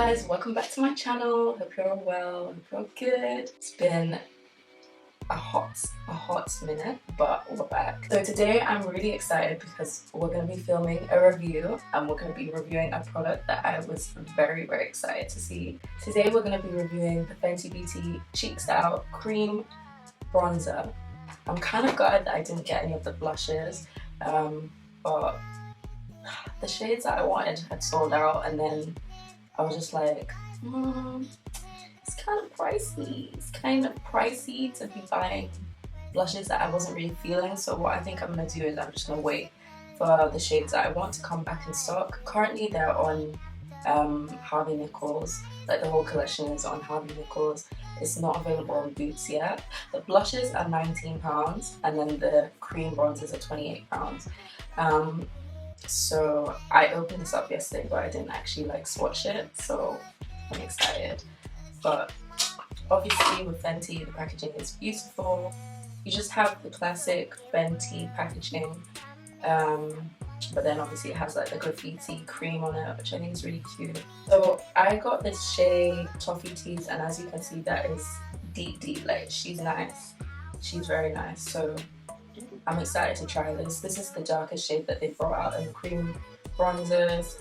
guys, welcome back to my channel. Hope you're all well, hope you're all good. It's been a hot minute, but we're back. So today I'm really excited because we're going to be filming a review and we're going to be reviewing a product that I was very excited to see. Today we're going to be reviewing the Fenty Beauty Cheek Style Cream Bronzer. I'm kind of glad that I didn't get any of the blushes, but the shades that I wanted had sold out, and then I was just like, it's kind of pricey. It's kind of pricey to be buying blushes that I wasn't really feeling. So what I think I'm going to do is I'm just going to wait for the shades that I want to come back in stock. Currently they're on Harvey Nichols, like the whole collection is on Harvey Nichols. It's not available on Boots yet. The blushes are £19 and then the cream bronzers are £28. So I opened this up yesterday, but I didn't actually like swatch it, so I'm excited. But obviously with Fenty, the packaging is beautiful. You just have the classic Fenty packaging, but then obviously it has like the graffiti cream on it, which I think is really cute. So I got this shade Toffee Tease, and as you can see, that is deep, like she's nice. She's very nice. So I'm excited to try this. This is the darkest shade that they brought out in the cream bronzers.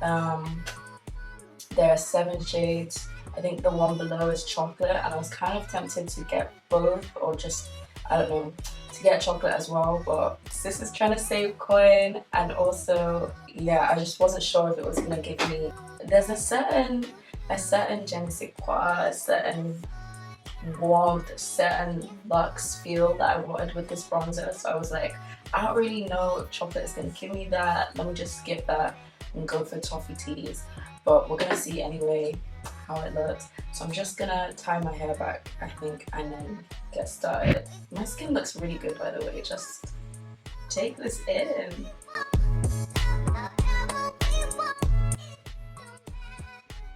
There are 7 shades. I think the one below is chocolate, and I was kind of tempted to get both, or just, I don't know, to get chocolate as well, but this is trying to save coin, and also, yeah, I just wasn't sure if it was gonna give me, there's a certain je ne sais quoi, a certain warmth, certain luxe feel that I wanted with this bronzer. So I was like, I don't really know if chocolate is going to give me that. Let me just skip that and go for Toffee Tease. But we're going to see anyway how it looks. So I'm just going to tie my hair back, I think, and then get started. My skin looks really good, by the way. Just take this in.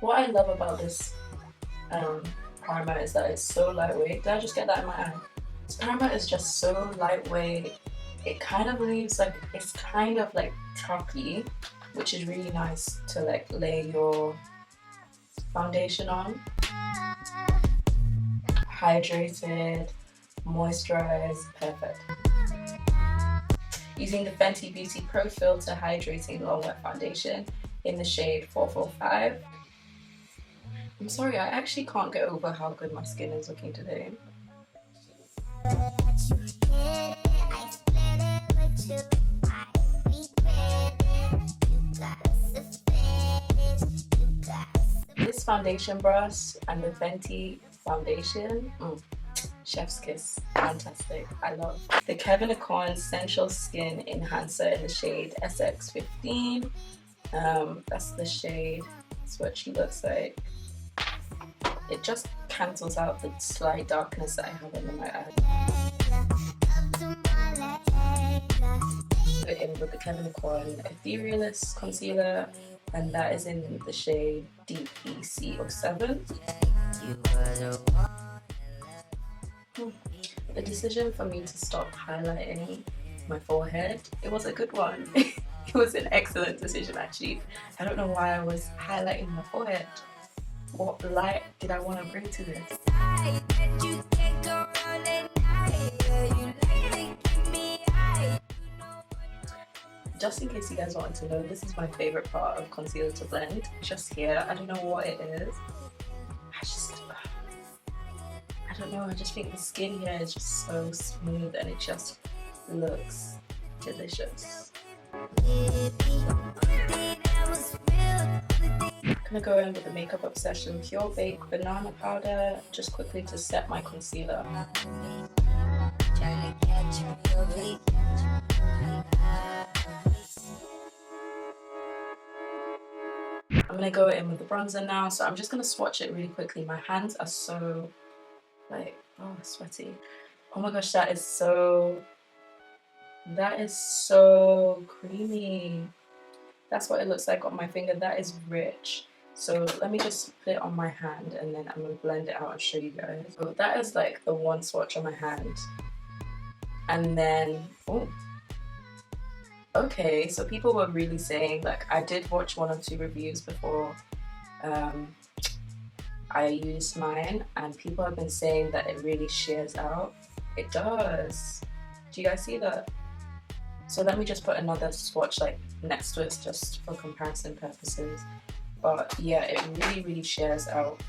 What I love about this primer is that it's so lightweight. Did I just get that in my eye? This primer is just so lightweight. It kind of leaves like, it's kind of like tacky, which is really nice to like lay your foundation on. Hydrated, moisturized, perfect. Using the Fenty Beauty Pro Filter Hydrating Long Wear Foundation in the shade 445. I'm sorry, I actually can't get over how good my skin is looking today. This foundation brush and the Fenty foundation, chef's kiss, fantastic, I love. The KEVYN AUCOIN Sensual Skin Enhancer in the shade SX15. That's the shade, that's what she looks like. It just cancels out the slight darkness that I have under my eye. In with the KEVYN AUCOIN Etherealist Concealer, and that is in the shade Deep EC07. The decision for me to stop highlighting my forehead, it was a good one. It was an excellent decision actually. I don't know why I was highlighting my forehead. What light did I want to bring to this? Just in case you guys wanted to know, this is my favorite part of concealer to blend. Just here, I don't know what it is. I don't know, I just think the skin here is just so smooth and it just looks delicious. I'm gonna go in with the Makeup Obsession Pure Baked Banana Powder just quickly to set my concealer. I'm gonna go in with the bronzer now, so I'm just gonna swatch it really quickly. My hands are so like, oh, sweaty. Oh my gosh, that is so creamy. That's what it looks like on my finger. That is rich. So let me just put it on my hand and then I'm going to blend it out and show you guys. So that is like the one swatch on my hand. And then, oh, okay, so people were really saying, like, I did watch 1 or 2 reviews before I used mine and people have been saying that it really shears out. It does. Do you guys see that? So let me just put another swatch like next to it just for comparison purposes. But yeah, it really shears out.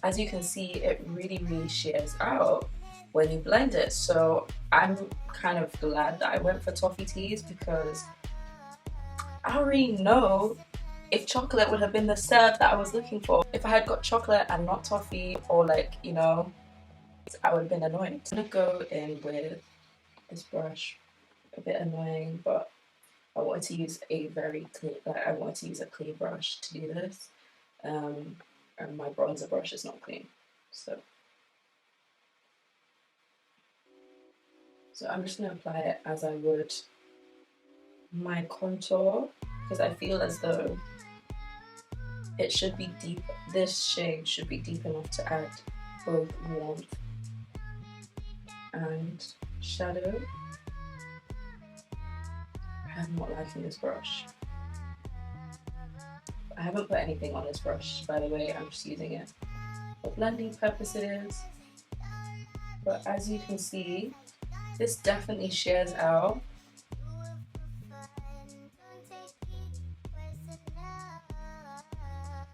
As you can see, it really shears out when you blend it. So I'm kind of glad that I went for TOFFEE TEASE because I already know if chocolate would have been the serve that I was looking for. If I had got chocolate and not toffee, or like, you know, I would have been annoyed. I'm gonna go in with this brush. A bit annoying, but I wanted to use a very clean, like I wanted to use a clean brush to do this. And my bronzer brush is not clean. So I'm just gonna apply it as I would my contour, because I feel as though it should be deep. This shade should be deep enough to add both warmth and shadow. I'm not liking this brush. I haven't put anything on this brush, by the way. I'm just using it for blending purposes. But as you can see, this definitely shears out.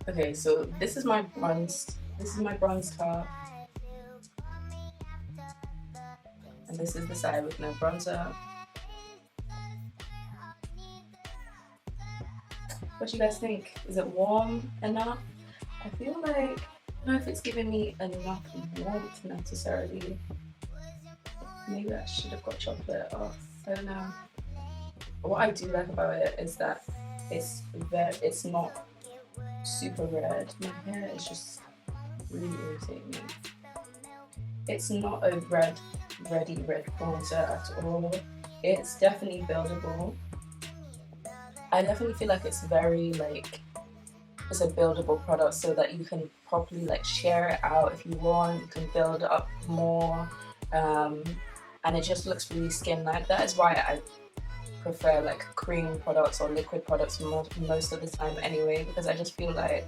Okay, so this is my bronze. This is my bronze top, and this is the side with no bronzer. What do you guys think? Is it warm enough? I feel like, I don't know if it's giving me enough warmth necessarily. Maybe I should have got chocolate off. I don't know. What I do like about it is that it's not super red. My hair is just really irritating me. It's not a ready red bronzer at all. It's definitely buildable. I definitely feel like it's very like, it's a buildable product so that you can properly like share it out if you want. You can build it up more, and it just looks really skin-like. That is why I prefer like cream products or liquid products most of the time anyway, because I just feel like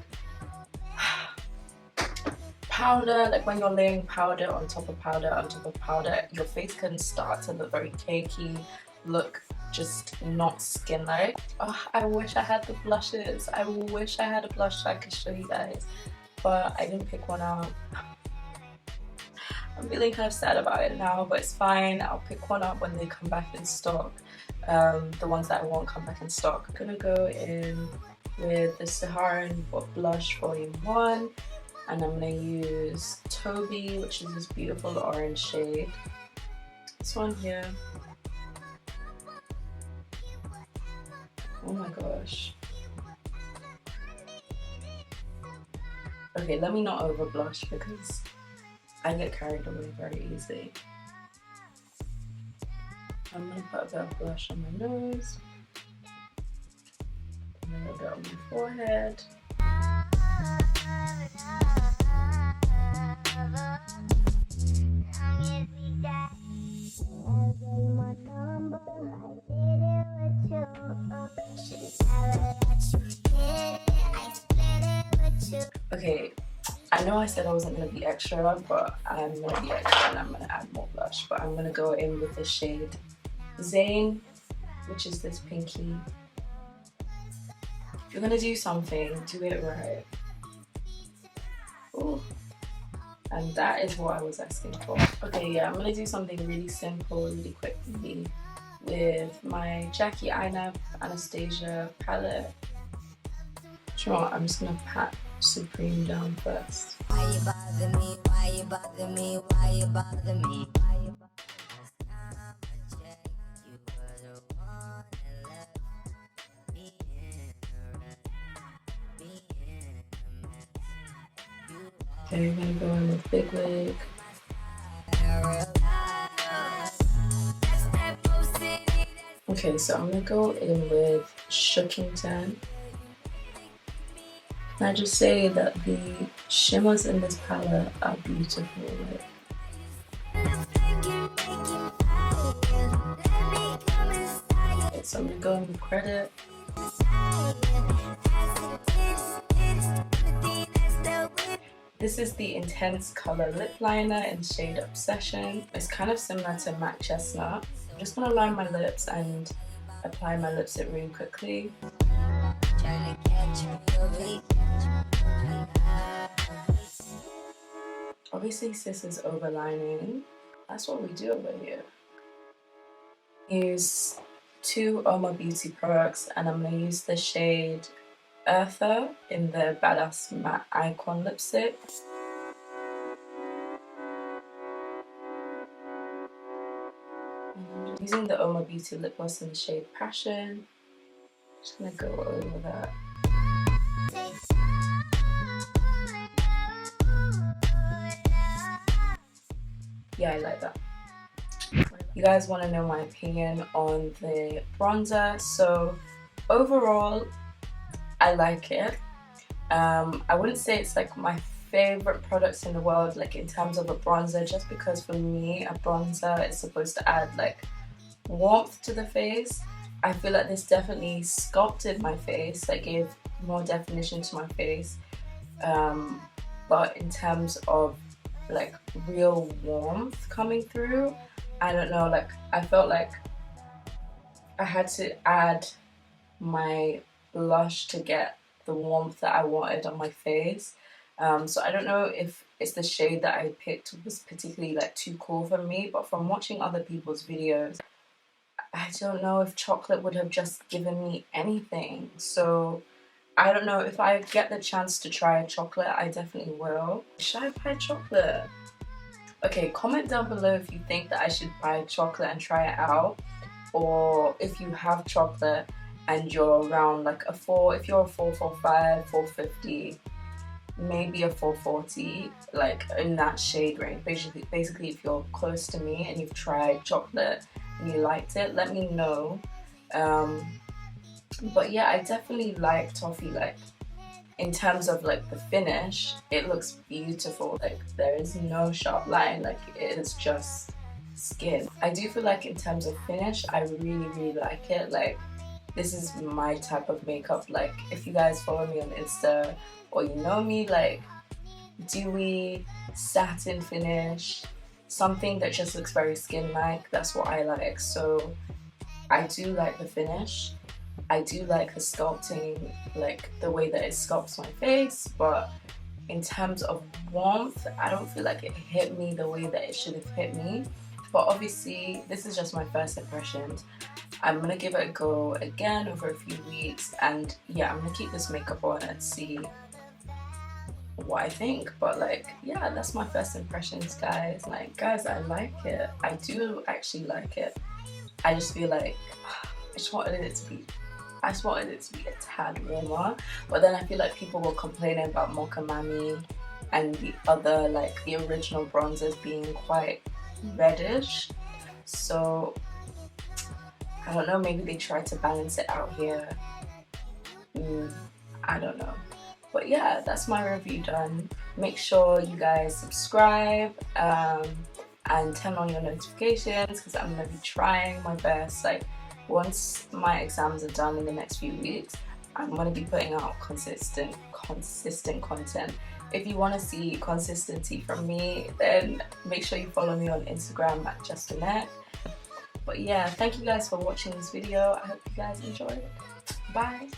powder, like when you're laying powder on top of powder on top of powder, your face can start to look very cakey, look just not skin-like. Oh, I wish I had the blushes. I wish I had a blush I could show you guys, but I didn't pick one out. I'm feeling kind of sad about it now, but it's fine. I'll pick one up when they come back in stock. The ones that I won't come back in stock. I'm gonna go in with the SAHARAN Blush Volume 1, and I'm gonna use Toby, which is this beautiful orange shade. This one here. Oh my gosh. Okay, let me not over blush because I get carried away very easily. I'm gonna put a bit of blush on my nose, and a little bit on my forehead. Okay, I know I said I wasn't going to be extra, but I'm going to be extra and I'm going to add more blush. But I'm going to go in with the shade Zane, which is this pinky. If you're going to do something, do it right. Ooh. And that is what I was asking for. Okay, yeah, I'm going to do something really simple, really quickly with my Jackie AINA ANASTASIA palette. You know what, I'm just going to pat Supreme down first. Why you bother me? Why you bother me? Why you bother me? Okay, I'm gonna go in with Big Wig. Okay, so I'm gonna go in with Shookington. Can I just say that the shimmers in this palette are beautiful. Okay, so I'm gonna go in with Credit. This is the Intense Color Lip Liner in shade Obsession. It's kind of similar to Matte Chestnut. I'm just gonna line my lips and apply my lipstick really quickly. Obviously sis is overlining. That's what we do over here. Use two UOMA Beauty products and I'm going to use the shade EARTHA in the Badass Matte Icon lipstick. And using the UOMA Beauty lip gloss in the shade Passion. Just going to go over that. Yeah, I like that. You guys want to know my opinion on the bronzer. So overall, I like it. I wouldn't say it's like my favorite products in the world, like in terms of a bronzer, just because for me a bronzer is supposed to add like warmth to the face. I feel like this definitely sculpted my face, like gave more definition to my face. But in terms of like real warmth coming through, I don't know, like I felt like I had to add my blush to get the warmth that I wanted on my face. So I don't know if it's the shade that I picked was particularly like too cool for me, but from watching other people's videos, I don't know if chocolate would have just given me anything. So I don't know, if I get the chance to try chocolate, I definitely will. Should I buy chocolate? Okay, comment down below if you think that I should buy chocolate and try it out, or if you have chocolate and you're around like a 4, if you're a 445, 450, maybe a 440, like in that shade range. Basically if you're close to me and you've tried chocolate and you liked it, let me know. But yeah, I definitely like TOFFEE. Like in terms of like the finish, it looks beautiful. Like there is no sharp line, like it is just skin. I do feel like in terms of finish, I really like it. Like this is my type of makeup. Like if you guys follow me on Insta or you know me, like dewy satin finish, something that just looks very skin-like, that's what I like. So I do like the finish. I do like the sculpting, like the way that it sculpts my face, but in terms of warmth, I don't feel like it hit me the way that it should have hit me. But obviously, this is just my first impressions. I'm gonna give it a go again over a few weeks, and yeah, I'm gonna keep this makeup on and see what I think. But like, yeah, that's my first impressions, guys. Like, guys, I like it. I do actually like it. I just feel like I just wanted it to be a tad warmer, but then I feel like people were complaining about Mocha Mami and the other, like the original bronzers being quite reddish. So I don't know, maybe they tried to balance it out here. I don't know. But yeah, that's my review done. Make sure you guys subscribe and turn on your notifications, because I'm gonna be trying my best. Like once my exams are done in the next few weeks, I'm gonna be putting out consistent content. If you want to see consistency from me, then make sure you follow me on Instagram at Justinette. But yeah, thank you guys for watching this video. I hope you guys enjoyed it. Bye.